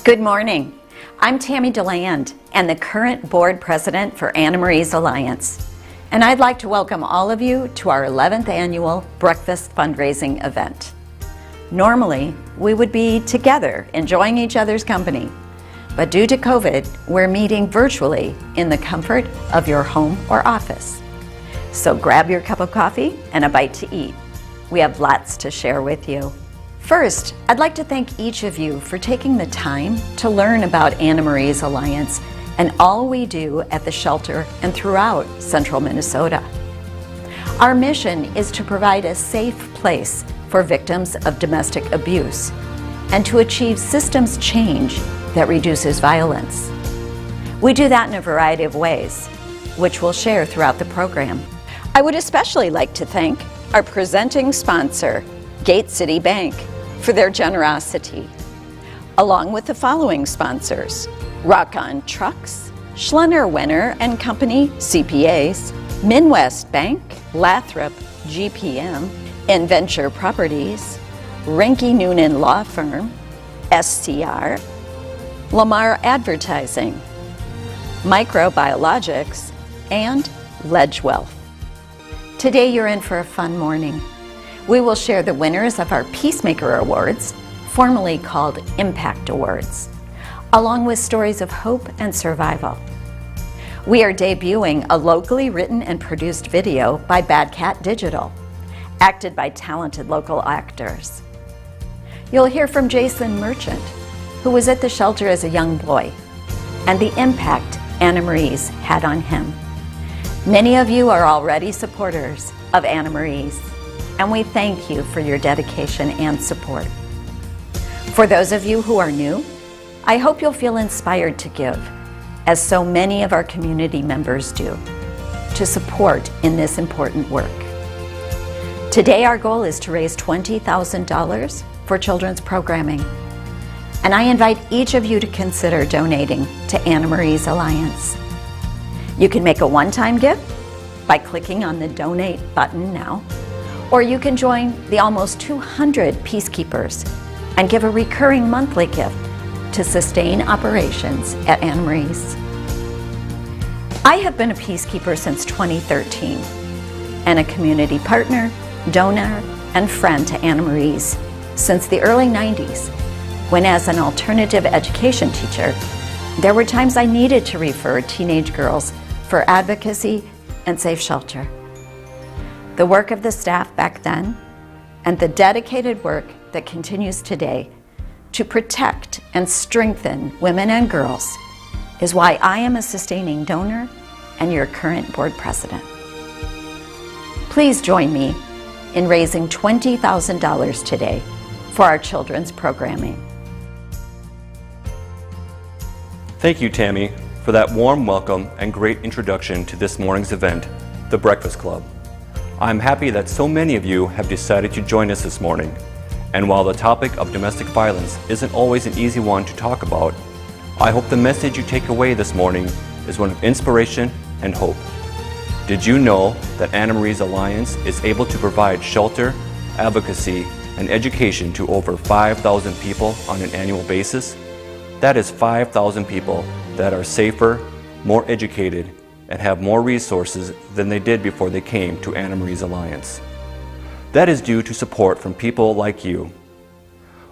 Good morning. I'm Tammy DeLand and the current board president for Anna Marie's Alliance. And I'd like to welcome all of you to our 11th annual breakfast fundraising event. Normally, we would be together enjoying each other's company, but due to COVID, we're meeting virtually in the comfort of your home or office. So grab your cup of coffee and a bite to eat. We have lots to share with you. First, I'd like to thank each of you for taking the time to learn about Anna Marie's Alliance and all we do at the shelter and throughout central Minnesota. Our mission is to provide a safe place for victims of domestic abuse and to achieve systems change that reduces violence. We do that in a variety of ways, which we'll share throughout the program. I would especially like to thank our presenting sponsor, Gate City Bank, for their generosity, along with the following sponsors: Rock On Trucks, Schlenner Wenner and Company CPAs, Midwest Bank, Lathrop GPM, Inventure Properties, Rinke Noonan Law Firm, SCR, Lamar Advertising, Microbiologics, and Ledge Wealth. Today you're in for a fun morning. We will share the winners of our Peacemaker Awards, formerly called Impact Awards, along with stories of hope and survival. We are debuting a locally written and produced video by Bad Cat Digital, acted by talented local actors. You'll hear from Jason Merchant, who was at the shelter as a young boy, and the impact Anna Marie's had on him. Many of you are already supporters of Anna Marie's, and we thank you for your dedication and support. For those of you who are new, I hope you'll feel inspired to give, as so many of our community members do, to support in this important work. Today our goal is to raise $20,000 for children's programming, and I invite each of you to consider donating to Anna Marie's Alliance. You can make a one-time gift by clicking on the Donate button now, or you can join the almost 200 peacekeepers and give a recurring monthly gift to sustain operations at Anna Marie's. I have been a peacekeeper since 2013 and a community partner, donor, and friend to Anna Marie's since the early 90s, when as an alternative education teacher, there were times I needed to refer teenage girls for advocacy and safe shelter. The work of the staff back then and the dedicated work that continues today to protect and strengthen women and girls is why I am a sustaining donor and your current board president. Please join me in raising $20,000 today for our children's programming. Thank you, Tammy, for that warm welcome and great introduction to this morning's event, the Breakfast Club. I'm happy that so many of you have decided to join us this morning. And while the topic of domestic violence isn't always an easy one to talk about, I hope the message you take away this morning is one of inspiration and hope. Did you know that Anna Marie's Alliance is able to provide shelter, advocacy, and education to over 5,000 people on an annual basis? That is 5,000 people that are safer, more educated, and have more resources than they did before they came to Anna Marie's Alliance. That is due to support from people like you.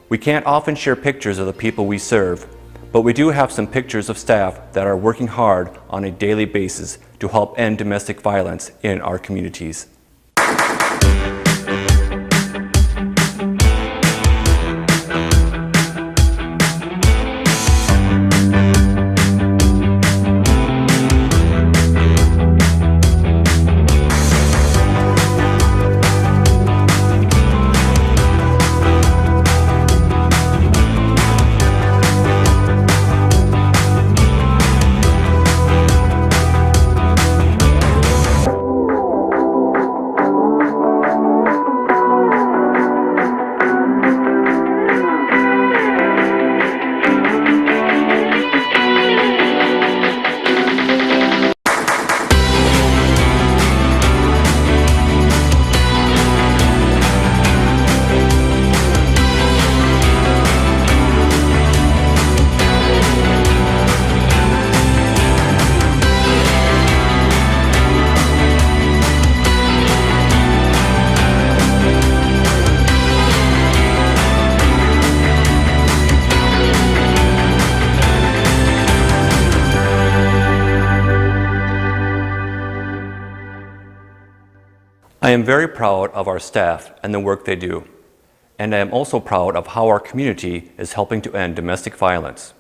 We can't often share pictures of the people we serve, but we do have some pictures of staff that are working hard on a daily basis to help end domestic violence in our communities. I am very proud of our staff and the work they do, and I am also proud of how our community is helping to end domestic violence.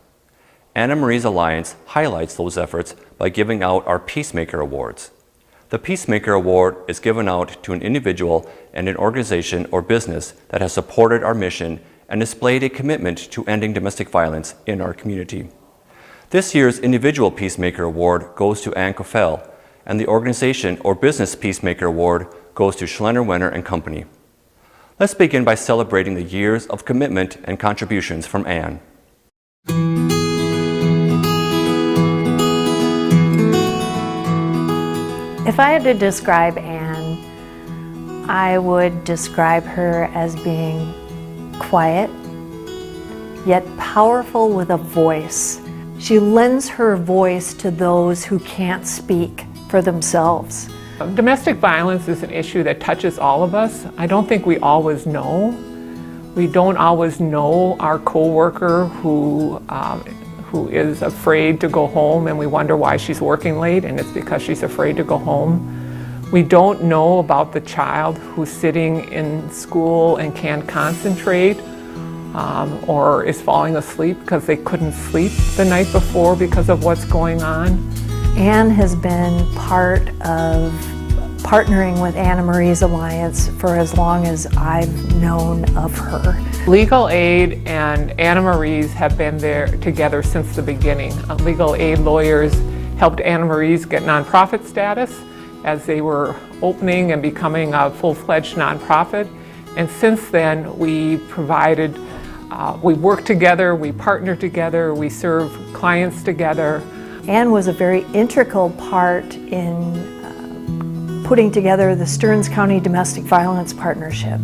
Anna Marie's Alliance highlights those efforts by giving out our Peacemaker Awards. The Peacemaker Award is given out to an individual and an organization or business that has supported our mission and displayed a commitment to ending domestic violence in our community. This year's individual Peacemaker Award goes to Ann Koffel, and the organization or business Peacemaker Award goes to Schlenner, Wenner and Company. Let's begin by celebrating the years of commitment and contributions from Ann. If I had to describe Ann, I would describe her as being quiet, yet powerful with a voice. She lends her voice to those who can't speak for themselves. Domestic violence is an issue that touches all of us. I don't think we always know. We don't always know our coworker who is afraid to go home, and we wonder why she's working late, and it's because she's afraid to go home. We don't know about the child who's sitting in school and can't concentrate or is falling asleep because they couldn't sleep the night before because of what's going on. Ann has been part of partnering with Anna Marie's Alliance for as long as I've known of her. Legal Aid and Anna Marie's have been there together since the beginning. Legal Aid lawyers helped Anna Marie's get nonprofit status as they were opening and becoming a full-fledged nonprofit. And since then, we work together, we partner together, we serve clients together. Ann was a very integral part in putting together the Stearns County Domestic Violence Partnership.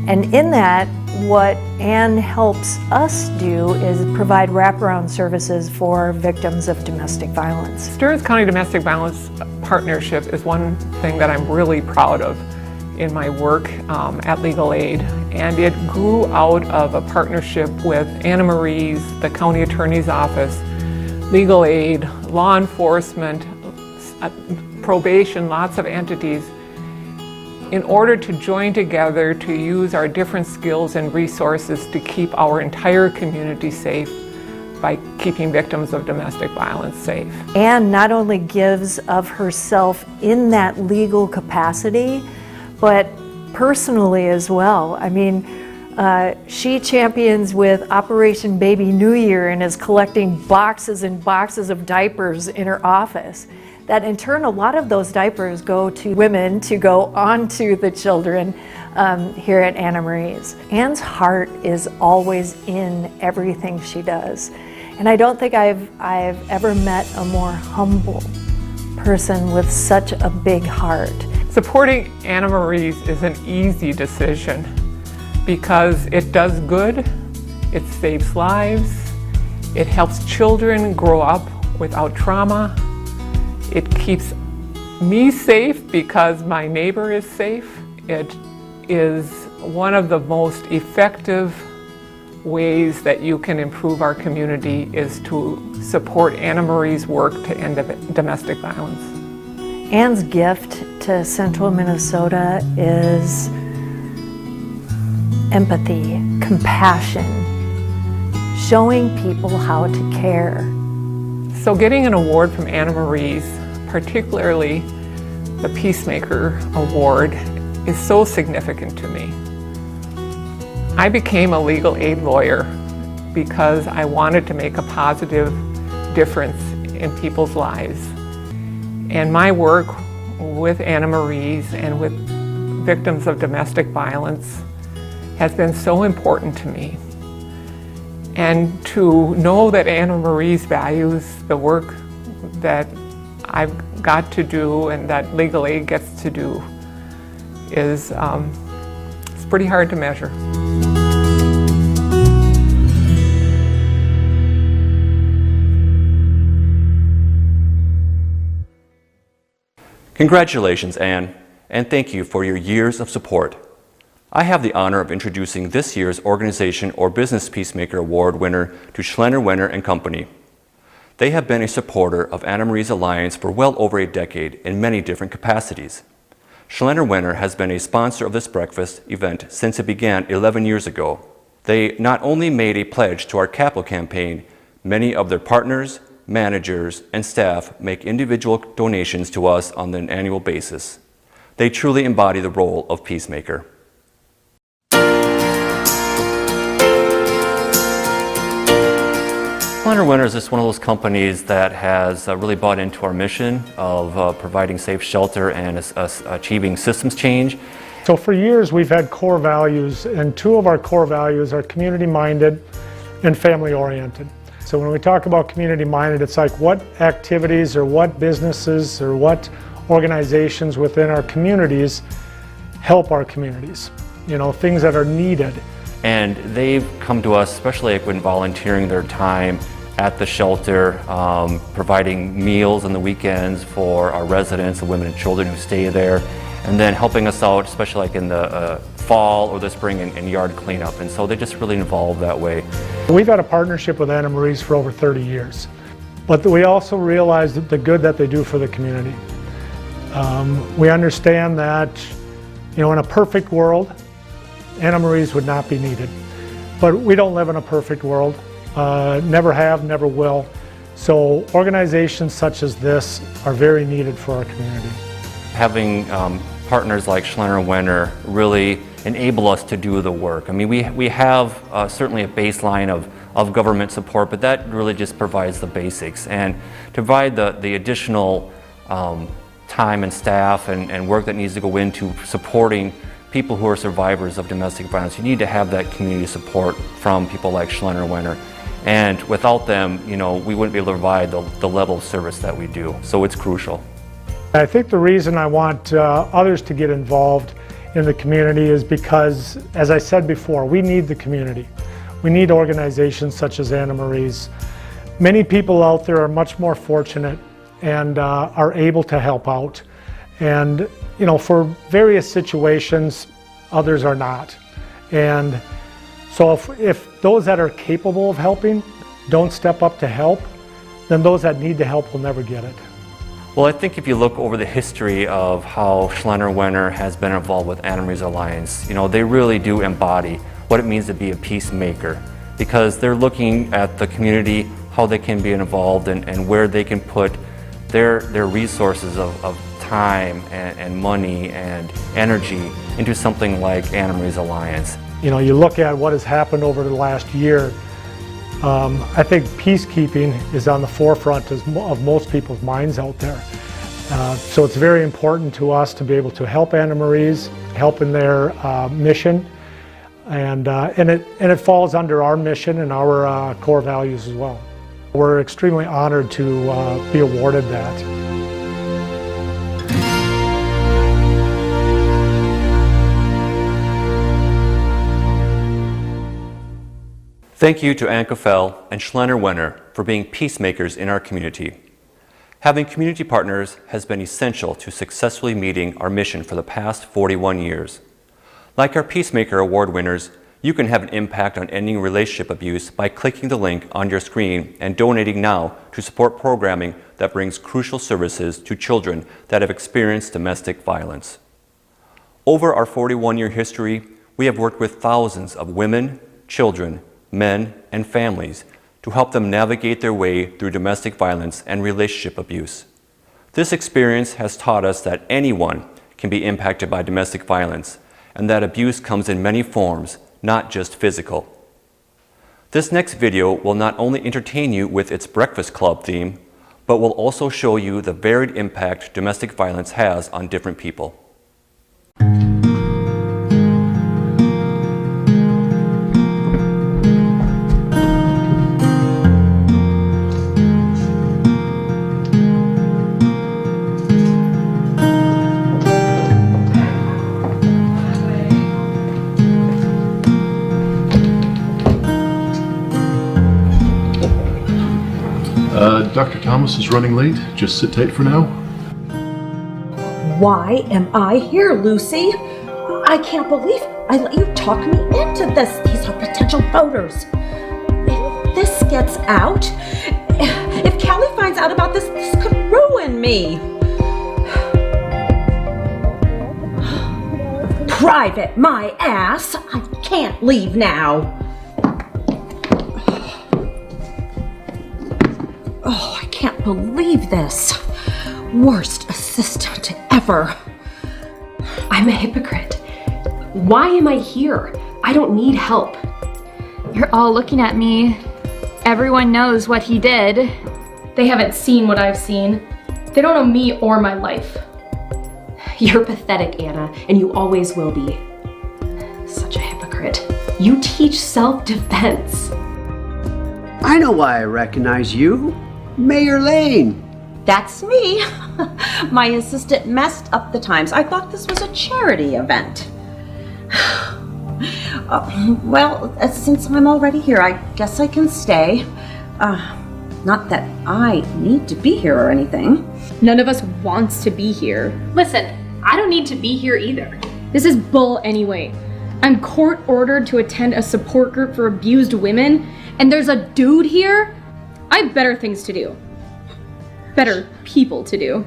And in that, what Ann helps us do is provide wraparound services for victims of domestic violence. Stearns County Domestic Violence Partnership is one thing that I'm really proud of in my work at Legal Aid. And it grew out of a partnership with Anna Marie's, the County Attorney's Office, Legal Aid, law enforcement, probation, lots of entities, in order to join together to use our different skills and resources to keep our entire community safe by keeping victims of domestic violence safe. Ann not only gives of herself in that legal capacity, but personally as well. I mean, she champions with Operation Baby New Year and is collecting boxes and boxes of diapers in her office. That in turn, a lot of those diapers go to women to go on to the children here at Anna Marie's. Ann's heart is always in everything she does. And I don't think I've ever met a more humble person with such a big heart. Supporting Anna Marie's is an easy decision because it does good, it saves lives, it helps children grow up without trauma. It keeps me safe because my neighbor is safe. It is one of the most effective ways that you can improve our community is to support Anna Marie's work to end domestic violence. Ann's gift to Central Minnesota is empathy, compassion, showing people how to care. So getting an award from Anna Marie's, particularly the Peacemaker Award, is so significant to me. I became a legal aid lawyer because I wanted to make a positive difference in people's lives. And my work with Anna Marie's and with victims of domestic violence has been so important to me. And to know that Anna Marie's values the work that I've got to do and that Legal Aid gets to do is it's pretty hard to measure. Congratulations, Ann, and thank you for your years of support. I have the honor of introducing this year's Organization or Business Peacemaker Award winner to Schlenner, Wenner and Company. They have been a supporter of Anna Marie's Alliance for well over a decade in many different capacities. Schlenner-Wenner has been a sponsor of this breakfast event since it began 11 years ago. They not only made a pledge to our capital campaign, many of their partners, managers, and staff make individual donations to us on an annual basis. They truly embody the role of peacemaker. Fundraising is just one of those companies that has really bought into our mission of providing safe shelter and achieving systems change. So for years we've had core values, and two of our core values are community-minded and family-oriented. So when we talk about community-minded, it's like what activities or what businesses or what organizations within our communities help our communities, you know, things that are needed. And they've come to us, especially like when volunteering their time at the shelter, providing meals on the weekends for our residents, the women and children who stay there, and then helping us out, especially like in the fall or the spring in yard cleanup. And so they're just really involved that way. We've had a partnership with Anna Marie's for over 30 years, but we also realize the good that they do for the community. We understand that, you know, in a perfect world, Anna Marie's would not be needed. But we don't live in a perfect world, never have, never will. So organizations such as this are very needed for our community. Having partners like Schlenner-Wenner really enable us to do the work. I mean, we have certainly a baseline of government support, but that really just provides the basics. And to provide the additional time and staff and work that needs to go into supporting people who are survivors of domestic violence, you need to have that community support from people like Schlenner-Wenner. And without them, you know, we wouldn't be able to provide the level of service that we do. So it's crucial. I think the reason I want others to get involved in the community is because, as I said before, we need the community. We need organizations such as Anna Marie's. Many people out there are much more fortunate and are able to help out. And you know, for various situations, others are not. And so if those that are capable of helping don't step up to help, then those that need the help will never get it. Well, I think if you look over the history of how Schlenner-Wenner has been involved with Anna Marie's Alliance, you know, they really do embody what it means to be a peacemaker, because they're looking at the community, how they can be involved, and where they can put their resources of time and money and energy into something like Anna Marie's Alliance. You know, you look at what has happened over the last year, I think peacekeeping is on the forefront of most people's minds out there. So it's very important to us to be able to help Anna Marie's, help in their mission, and it falls under our mission and our core values as well. We're extremely honored to be awarded that. Thank you to Ankefell and Schlenner-Wenner for being peacemakers in our community. Having community partners has been essential to successfully meeting our mission for the past 41 years. Like our Peacemaker Award winners, you can have an impact on ending relationship abuse by clicking the link on your screen and donating now to support programming that brings crucial services to children that have experienced domestic violence. Over our 41-year history, we have worked with thousands of women, children, men, and families to help them navigate their way through domestic violence and relationship abuse. This experience has taught us that anyone can be impacted by domestic violence and that abuse comes in many forms, not just physical. This next video will not only entertain you with its Breakfast Club theme, but will also show you the varied impact domestic violence has on different people. Dr. Thomas is running late. Just sit tight for now. Why am I here, Lucy? I can't believe I let you talk me into this. These are potential voters. If this gets out, if Callie finds out about this, this could ruin me. private, my ass. I can't leave now. Oh, I can't believe this. Worst assistant ever. I'm a hypocrite. Why am I here? I don't need help. You're all looking at me. Everyone knows what he did. They haven't seen what I've seen. They don't know me or my life. You're pathetic, Anna, and you always will be. Such a hypocrite. You teach self-defense. I know why I recognize you. Mayor Lane. That's me. My assistant messed up the times. I thought this was a charity event. Well, since I'm already here, I guess I can stay. Not that I need to be here or anything. None of us wants to be here. Listen, I don't need to be here either. This is bull anyway. I'm court ordered to attend a support group for abused women, and there's a dude here? I have better things to do. Better people to do.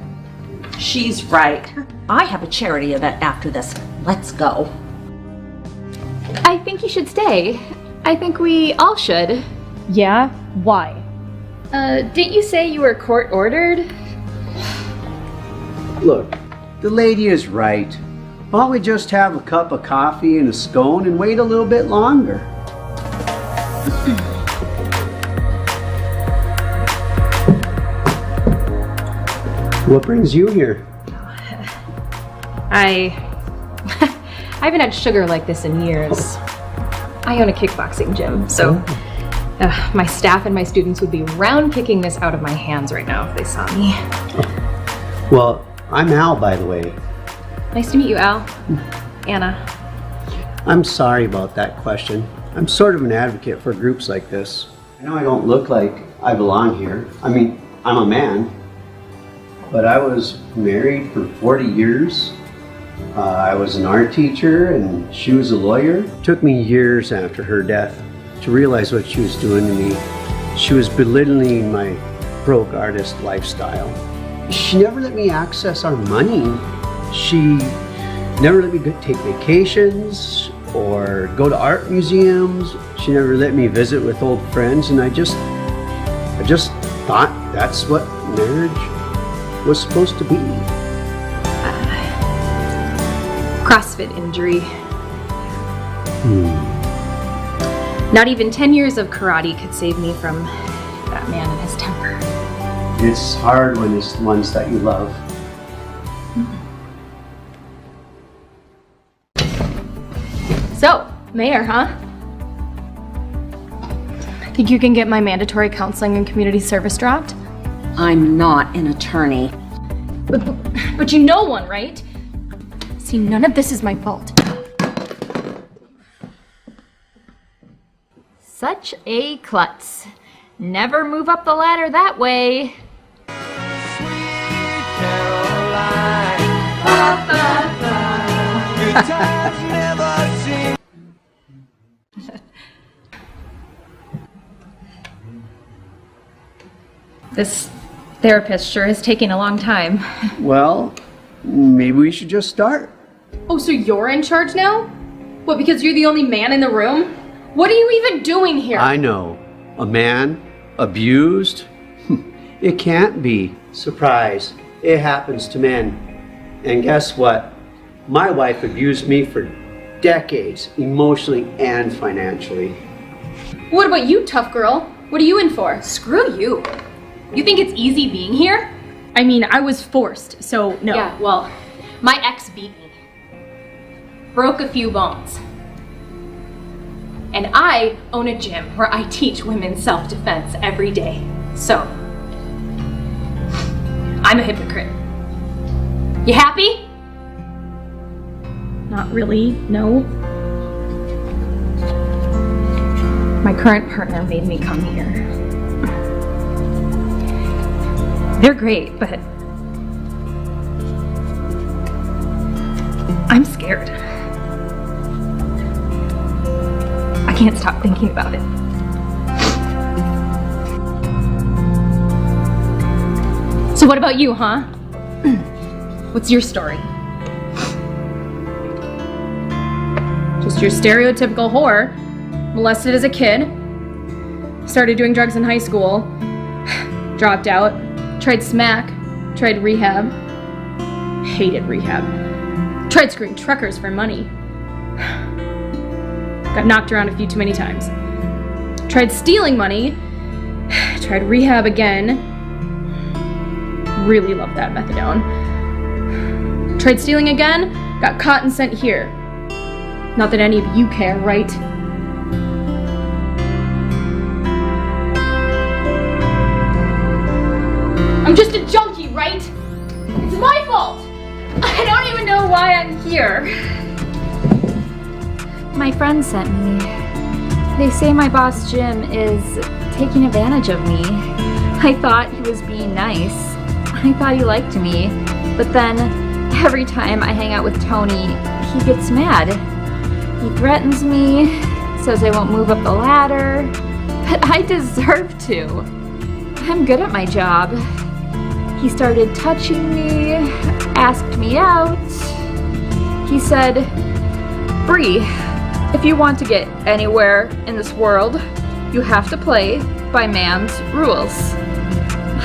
She's right. I have a charity event after this. Let's go. I think you should stay. I think we all should. Yeah? Why? Didn't you say you were court ordered? Look, the lady is right. Why don't we just have a cup of coffee and a scone and wait a little bit longer? What brings you here? I haven't had sugar like this in years. I own a kickboxing gym, so my staff and my students would be round kicking this out of my hands right now if they saw me. Well, I'm Al, by the way. Nice to meet you, Al. Anna. I'm sorry about that question. I'm sort of an advocate for groups like this. I know I don't look like I belong here. I mean, I'm a man, but I was married for 40 years. I was an art teacher and she was a lawyer. It took me years after her death to realize what she was doing to me. She was belittling my broke artist lifestyle. She never let me access our money. She never let me take vacations or go to art museums. She never let me visit with old friends, and I just thought that's what marriage was supposed to be. CrossFit injury. Not even 10 years of karate could save me from that man and his temper. It's hard when it's the ones that you love. So, Mayor, huh? Think you can get my mandatory counseling and community service dropped? I'm not an attorney. But you know one, right? See, none of this is my fault. Such a klutz. Never move up the ladder that way. This therapist sure is taking a long time. Well, maybe we should just start. Oh, so you're in charge now? What, because you're the only man in the room? What are you even doing here? I know. A man abused? It can't be. Surprise. It happens to men. And guess what? My wife abused me for decades, emotionally and financially. What about you, tough girl? What are you in for? Screw you. You think it's easy being here? I mean, I was forced, so no. Yeah, well, my ex beat me. Broke a few bones. And I own a gym where I teach women self-defense every day. So, I'm a hypocrite. You happy? Not really, no. My current partner made me come here. They're great, but I'm scared. I can't stop thinking about it. So what about you, huh? What's your story? your stereotypical whore, molested as a kid, started doing drugs in high school, dropped out, tried smack, tried rehab, hated rehab, tried screwing truckers for money, got knocked around a few too many times, tried stealing money, tried rehab again, really loved that methadone, tried stealing again, got caught and sent here. Not that any of you care, right? I'm just a junkie, right? It's my fault! I don't even know why I'm here. My friends sent me. They say my boss Jim is taking advantage of me. I thought he was being nice. I thought he liked me. But then, every time I hang out with Tony, he gets mad. He threatens me, says I won't move up the ladder. But I deserve to. I'm good at my job. He started touching me, asked me out. He said, Bree, if you want to get anywhere in this world, you have to play by man's rules.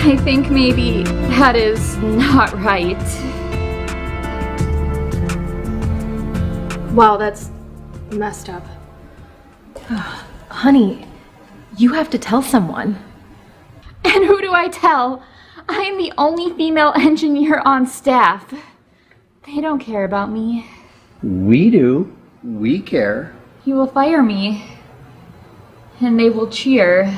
I think maybe that is not right. Wow, that's messed up. Honey, you have to tell someone. And who do I tell? I'm the only female engineer on staff. They don't care about me. We do. We care. You will fire me, and they will cheer.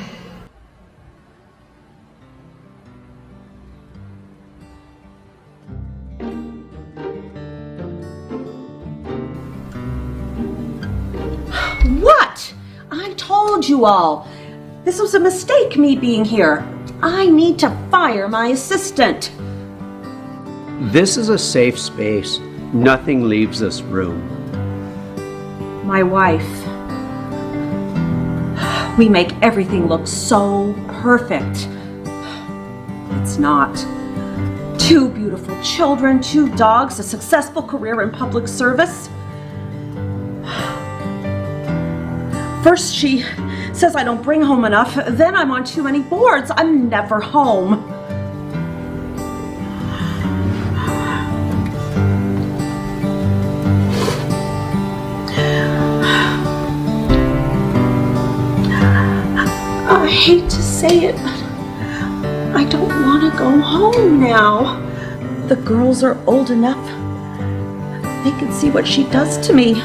What? I told you all. This was a mistake, me being here. I need to fire my assistant. This is a safe space. Nothing leaves this room. My wife. We make everything look so perfect. It's not. 2 beautiful children, 2 dogs, a successful career in public service. First she says I don't bring home enough, then I'm on too many boards. I'm never home. I hate to say it, but I don't want to go home now. The girls are old enough. They can see what she does to me.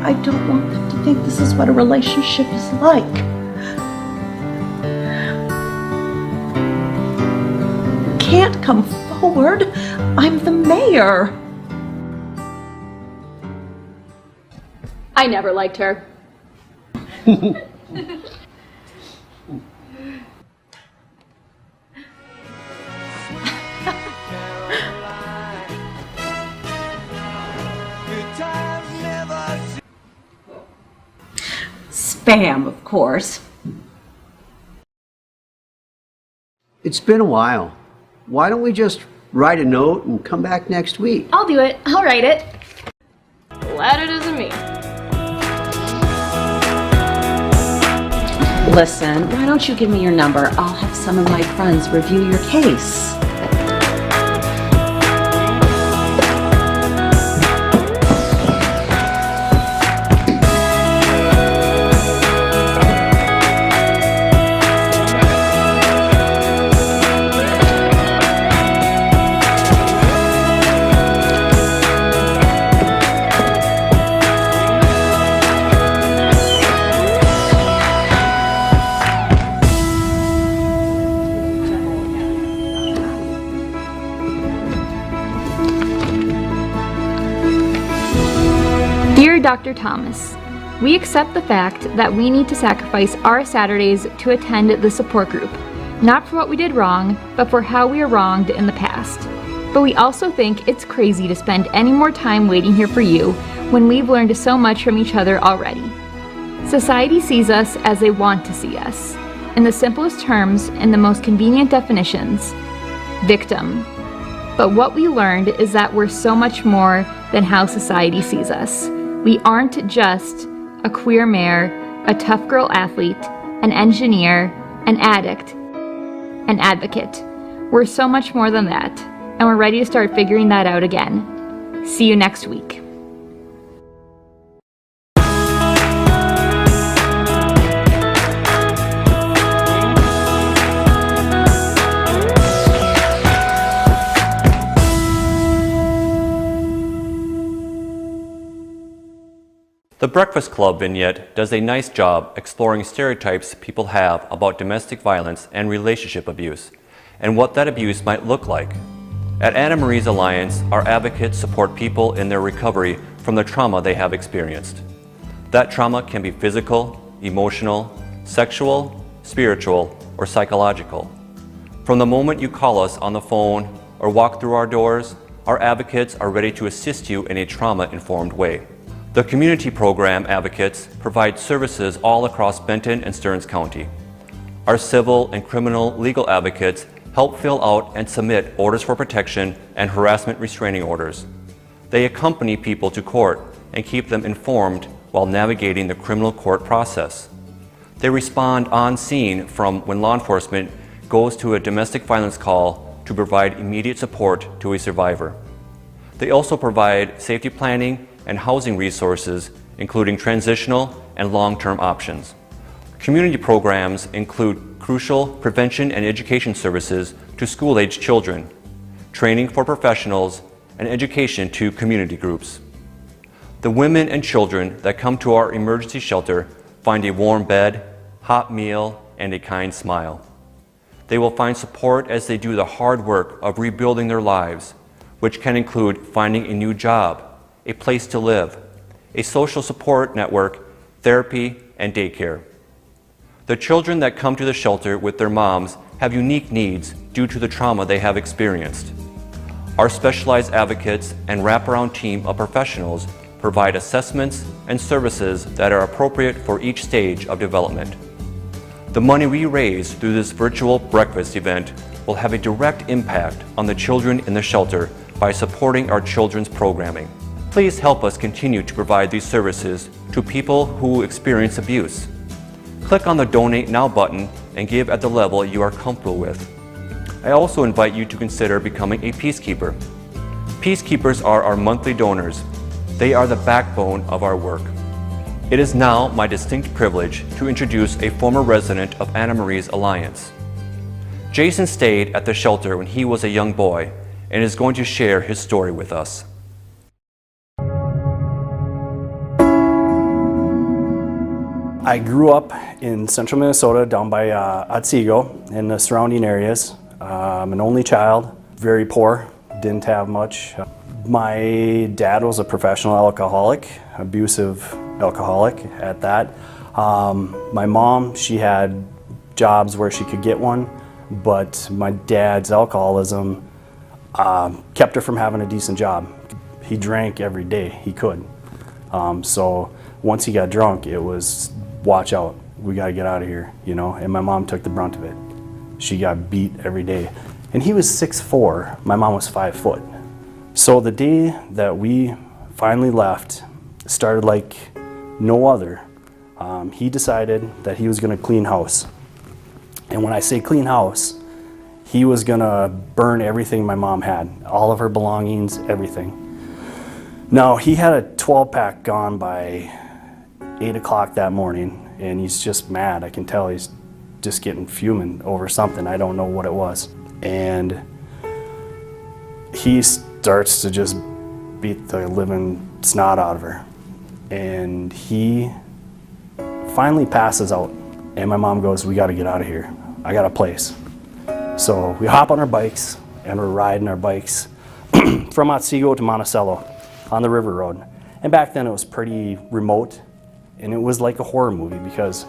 I don't want them to think this is what a relationship is like. Can't come forward. I'm the mayor. I never liked her. Spam, of course. It's been a while. Why don't we just write a note and come back next week? I'll do it. I'll write it. Glad it isn't me. Listen, why don't you give me your number? I'll have some of my friends review your case. Dear Dr. Thomas, we accept the fact that we need to sacrifice our Saturdays to attend the support group, not for what we did wrong, but for how we were wronged in the past. But we also think it's crazy to spend any more time waiting here for you when we've learned so much from each other already. Society sees us as they want to see us. In the simplest terms and the most convenient definitions, victim. But what we learned is that we're so much more than how society sees us. We aren't just a queer mayor, a tough girl athlete, an engineer, an addict, an advocate. We're so much more than that, and we're ready to start figuring that out again. See you next week. The Breakfast Club vignette does a nice job exploring stereotypes people have about domestic violence and relationship abuse, and what that abuse might look like. At Anna Marie's Alliance, our advocates support people in their recovery from the trauma they have experienced. That trauma can be physical, emotional, sexual, spiritual, or psychological. From the moment you call us on the phone or walk through our doors, our advocates are ready to assist you in a trauma-informed way. The community program advocates provide services all across Benton and Stearns County. Our civil and criminal legal advocates help fill out and submit orders for protection and harassment restraining orders. They accompany people to court and keep them informed while navigating the criminal court process. They respond on scene from when law enforcement goes to a domestic violence call to provide immediate support to a survivor. They also provide safety planning and housing resources, including transitional and long-term options. Community programs include crucial prevention and education services to school-age children, training for professionals, and education to community groups. The women and children that come to our emergency shelter find a warm bed, hot meal, and a kind smile. They will find support as they do the hard work of rebuilding their lives, which can include finding a new job, a place to live, a social support network, therapy, and daycare. The children that come to the shelter with their moms have unique needs due to the trauma they have experienced. Our specialized advocates and wraparound team of professionals provide assessments and services that are appropriate for each stage of development. The money we raise through this virtual breakfast event will have a direct impact on the children in the shelter by supporting our children's programming. Please help us continue to provide these services to people who experience abuse. Click on the Donate Now button and give at the level you are comfortable with. I also invite you to consider becoming a Peacekeeper. Peacekeepers are our monthly donors. They are the backbone of our work. It is now my distinct privilege to introduce a former resident of Anna Marie's Alliance. Jason stayed at the shelter when he was a young boy and is going to share his story with us. I grew up in central Minnesota down by Otsego and the surrounding areas. I'm an only child, very poor, didn't have much. My dad was a professional alcoholic, abusive alcoholic at that. My mom, she had jobs where she could get one, but my dad's alcoholism kept her from having a decent job. He drank every day he could. So once he got drunk, it was, watch out, we gotta get out of here, you know, and my mom took the brunt of it. She got beat every day. And he was 6'4", my mom was 5 foot. So the day that we finally left started like no other. He decided that he was gonna clean house. And when I say clean house, he was gonna burn everything my mom had, all of her belongings, everything. Now, he had a 12-pack gone by 8 o'clock that morning, and he's just mad. I can tell he's just getting fuming over something. I don't know what it was. And he starts to just beat the living snot out of her. And he finally passes out. And my mom goes, we gotta get out of here. I got a place. So we hop on our bikes, and we're riding our bikes from Otsego to Monticello on the River Road. And back then it was pretty remote. And it was like a horror movie because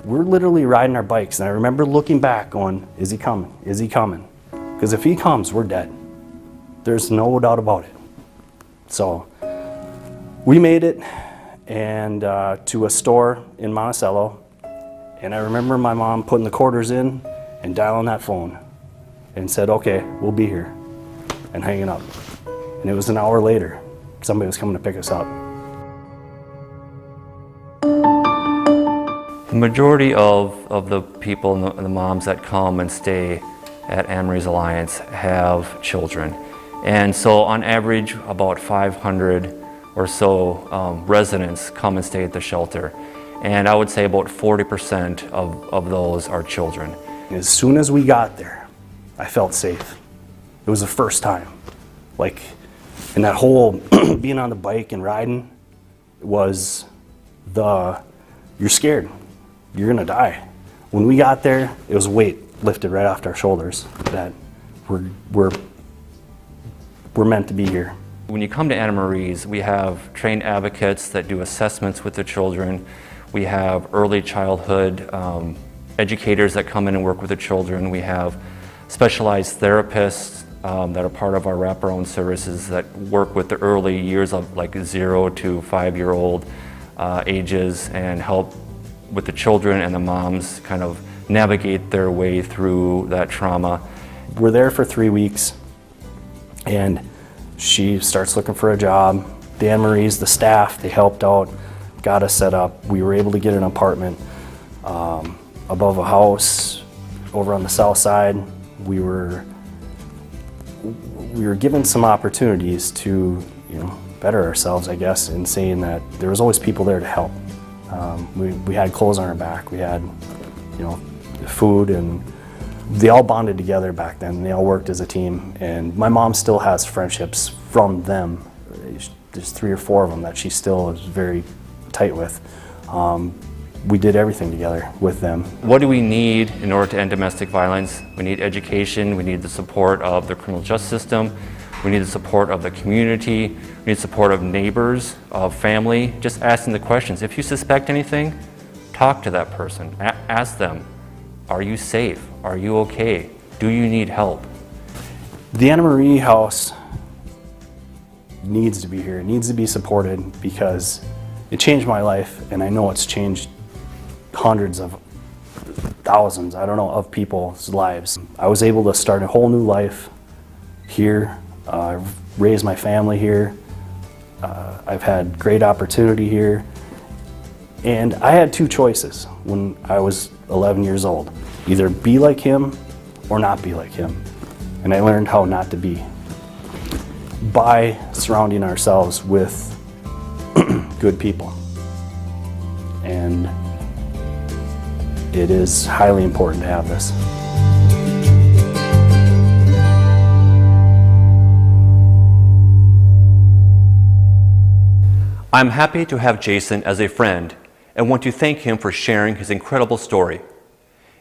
we're literally riding our bikes. And I remember looking back going, is he coming? Is he coming? Because if he comes, we're dead. There's no doubt about it. So we made it and to a store in Monticello. And I remember my mom putting the quarters in and dialing that phone and said, okay, we'll be here, and hanging up. And it was an hour later, somebody was coming to pick us up. The majority of the people and the moms that come and stay at Anna Marie's Alliance have children. And so on average, about 500 or so residents come and stay at the shelter. And I would say about 40% of those are children. As soon as we got there, I felt safe. It was the first time. Like, and that whole being on the bike and riding was you're scared. You're gonna die. When we got there, it was a weight lifted right off our shoulders that we're meant to be here. When you come to Anna Marie's, we have trained advocates that do assessments with the children. We have early childhood educators that come in and work with the children. We have specialized therapists that are part of our wraparound services that work with the early years of like 0 to 5-year-old ages and help with the children and the moms kind of navigate their way through that trauma. We're there for 3 weeks and she starts looking for a job. The Anna Marie's, the staff, they helped out, got us set up. We were able to get an apartment above a house over on the south side. We were given some opportunities to, better ourselves, I guess, in saying that there was always people there to help. We had clothes on our back, we had, food, and they all bonded together back then. They all worked as a team, and my mom still has friendships from them. There's 3 or 4 of them that she still is very tight with. We did everything together with them. What do we need in order to end domestic violence? We need education, we need the support of the criminal justice system, we need the support of the community, we need support of neighbors, of family. Just asking the questions. If you suspect anything, talk to that person. Ask them, are you safe? Are you okay? Do you need help? The Anna Marie House needs to be here. It needs to be supported because it changed my life, and I know it's changed hundreds of thousands, I don't know, of people's lives. I was able to start a whole new life here. I've raised my family here. I've had great opportunity here. And I had 2 choices when I was 11 years old. Either be like him or not be like him. And I learned how not to be by surrounding ourselves with good people. And it is highly important to have this. I'm happy to have Jason as a friend and want to thank him for sharing his incredible story.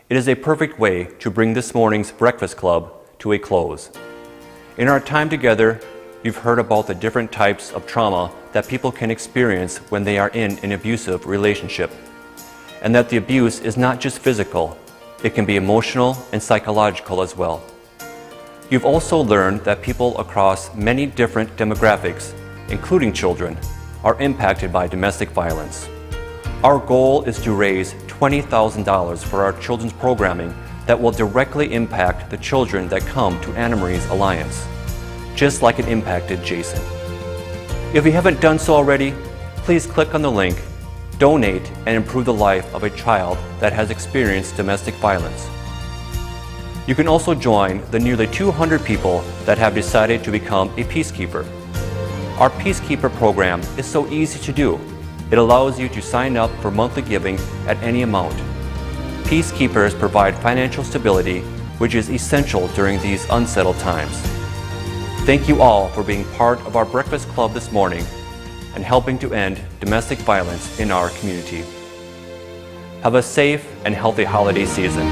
It is a perfect way to bring this morning's Breakfast Club to a close. In our time together, you've heard about the different types of trauma that people can experience when they are in an abusive relationship, and that the abuse is not just physical, it can be emotional and psychological as well. You've also learned that people across many different demographics, including children, are impacted by domestic violence. Our goal is to raise $20,000 for our children's programming that will directly impact the children that come to Anna Marie's Alliance, just like it impacted Jason. If you haven't done so already, please click on the link, donate, and improve the life of a child that has experienced domestic violence. You can also join the nearly 200 people that have decided to become a peacekeeper. Our Peacekeeper program is so easy to do. It allows you to sign up for monthly giving at any amount. Peacekeepers provide financial stability, which is essential during these unsettled times. Thank you all for being part of our Breakfast Club this morning and helping to end domestic violence in our community. Have a safe and healthy holiday season.